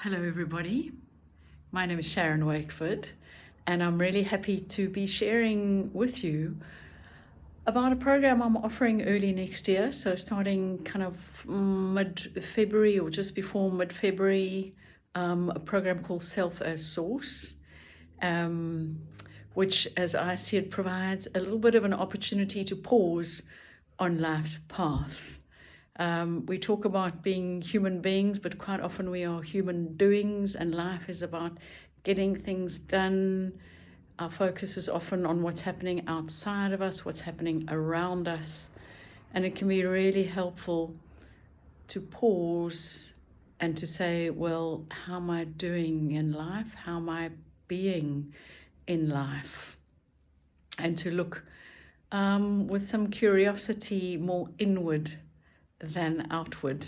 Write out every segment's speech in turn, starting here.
Hello everybody, my name is Sharon Wakeford and I'm really happy to be sharing with you about a program I'm offering early next year, so starting kind of mid-February or just before mid-February, a program called Self as Source, which as I see it provides a little bit of an opportunity to pause on life's path. We talk about being human beings, but quite often we are human doings, and life is about getting things done. Our focus is often on what's happening outside of us, what's happening around us, and it can be really helpful to pause and to say, well, how am I doing in life? How am I being in life? And to look with some curiosity more inward than outward,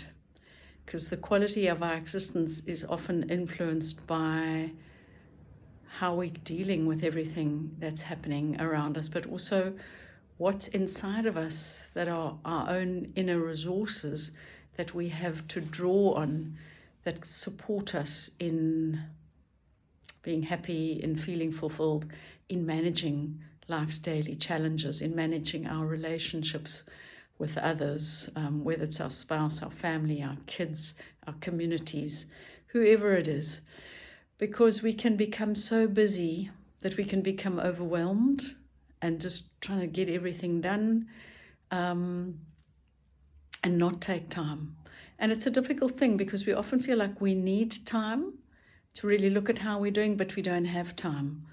because the quality of our existence is often influenced by how we're dealing with everything that's happening around us, but also what's inside of us that are our own inner resources that we have to draw on, that support us in being happy, in feeling fulfilled, in managing life's daily challenges, in managing our relationships with others, whether it's our spouse, our family, our kids, our communities, whoever it is. Because we can become so busy that we can become overwhelmed and just trying to get everything done and not take time. And it's a difficult thing because we often feel like we need time to really look at how we're doing, but we don't have time.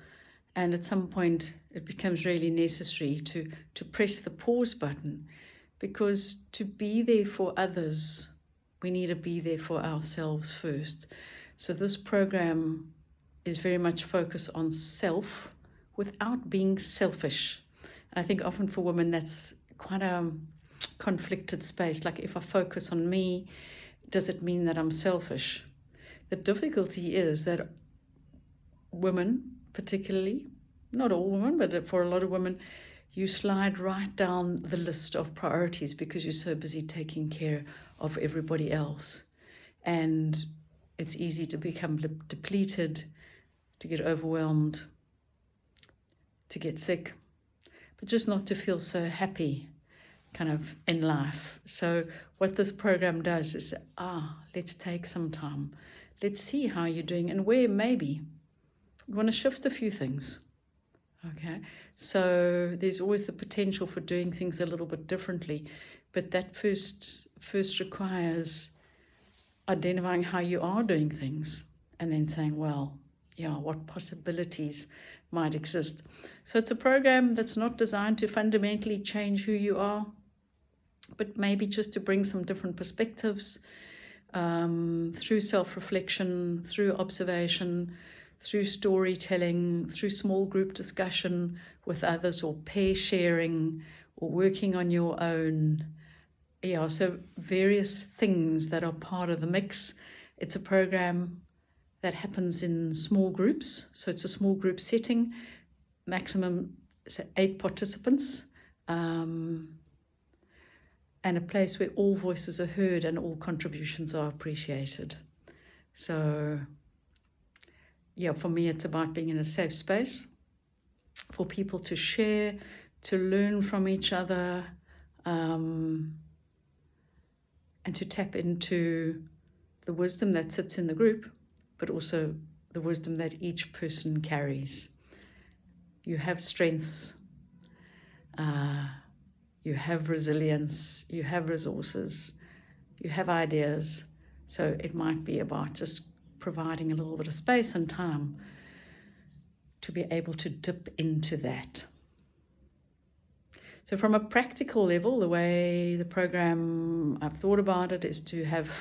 And at some point, it becomes really necessary to press the pause button, because to be there for others, we need to be there for ourselves first. So this program is very much focused on self without being selfish. And I think often for women, that's quite a conflicted space. Like, if I focus on me, does it mean that I'm selfish? The difficulty is that women, particularly, not all women, but for a lot of women, you slide right down the list of priorities because you're so busy taking care of everybody else. And it's easy to become depleted, to get overwhelmed, to get sick, but just not to feel so happy kind of in life. So what this program does is, let's take some time. Let's see how you're doing and where maybe you want to shift a few things. Okay, so there's always the potential for doing things a little bit differently, but that first requires identifying how you are doing things and then saying, well, yeah, what possibilities might exist. So it's a program that's not designed to fundamentally change who you are, but maybe just to bring some different perspectives through self-reflection, through observation, through storytelling, through small group discussion with others, or pair sharing, or working on your own. Yeah, so various things that are part of the mix. It's a program that happens in small groups. So it's a small group setting, maximum 8 participants, and a place where all voices are heard and all contributions are appreciated. So yeah, for me, it's about being in a safe space for people to share, to learn from each other, and to tap into the wisdom that sits in the group, but also the wisdom that each person carries. You have strengths, you have resilience, you have resources, you have ideas. So it might be about just providing a little bit of space and time to be able to dip into that. So from a practical level, the way the program, I've thought about it, is to have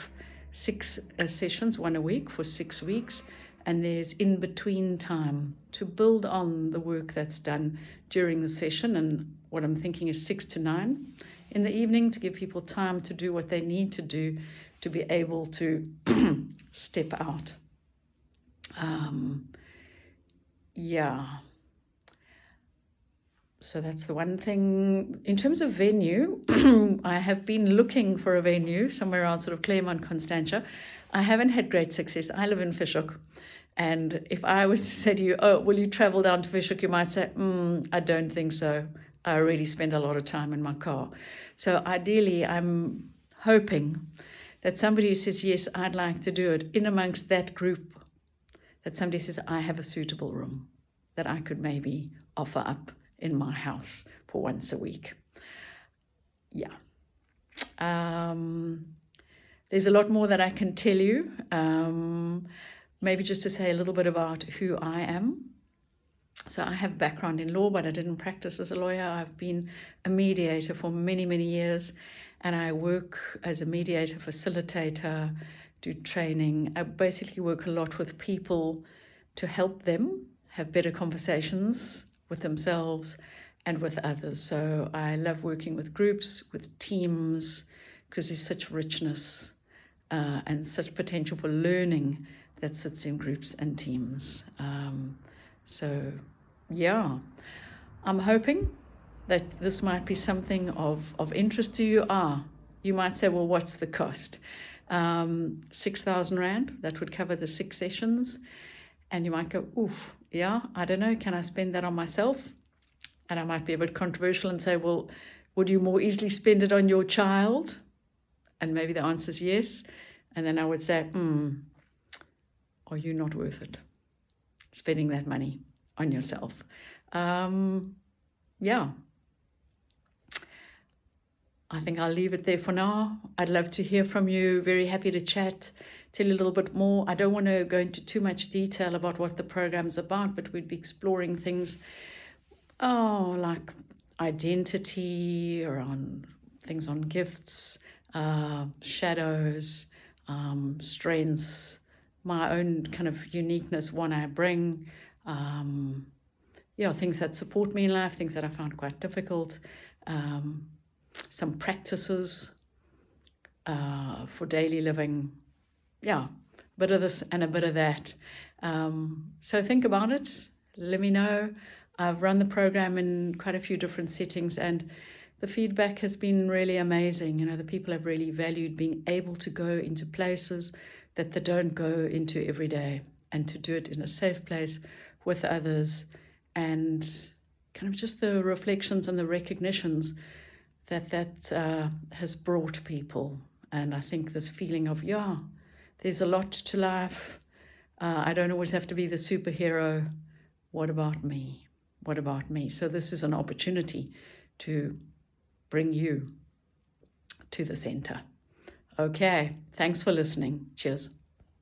6 sessions, 1 a week for 6 weeks, and there's in-between time to build on the work that's done during the session. And what I'm thinking is 6 to 9 in the evening, to give people time to do what they need to do to be able to step out. So that's the one thing. In terms of venue, I have been looking for a venue somewhere around sort of Claremont, Constantia. I haven't had great success. I live in Fishhook. And if I was to say to you, oh, will you travel down to Fishhook? You might say, I don't think so. I already spend a lot of time in my car. So ideally, I'm hoping that somebody who says, yes, I'd like to do it, in amongst that group, that somebody says, I have a suitable room that I could maybe offer up in my house for once a week. Yeah. There's a lot more that I can tell you. Maybe just to say a little bit about who I am. So I have background in law, but I didn't practice as a lawyer. I've been a mediator for many, many years, and I work as a mediator, facilitator, do training. I basically work a lot with people to help them have better conversations with themselves and with others. So I love working with groups, with teams, because there's such richness and such potential for learning that sits in groups and teams. So, yeah, I'm hoping that this might be something of interest to you. You might say, well, what's the cost? 6,000 Rand, that would cover the 6 sessions. And you might go, oof, yeah, I don't know, can I spend that on myself? And I might be a bit controversial and say, well, would you more easily spend it on your child? And maybe the answer is yes. And then I would say, are you not worth it? Spending that money on yourself. Yeah. I think I'll leave it there for now. I'd love to hear from you. Very happy to chat, tell you a little bit more. I don't want to go into too much detail about what the program's about, but we'd be exploring things, like identity, around things on gifts, shadows, strengths, my own kind of uniqueness, one I bring, things that support me in life, things that I found quite difficult, some practices for daily living, a bit of this and a bit of that. So think about it, let me know. I've run the program in quite a few different settings, and the feedback has been really amazing. The people have really valued being able to go into places that they don't go into every day, and to do it in a safe place with others, and kind of just the reflections and the recognitions that has brought people. And I think this feeling of, there's a lot to life. I don't always have to be the superhero. What about me? What about me? So this is an opportunity to bring you to the center. Okay, thanks for listening. Cheers.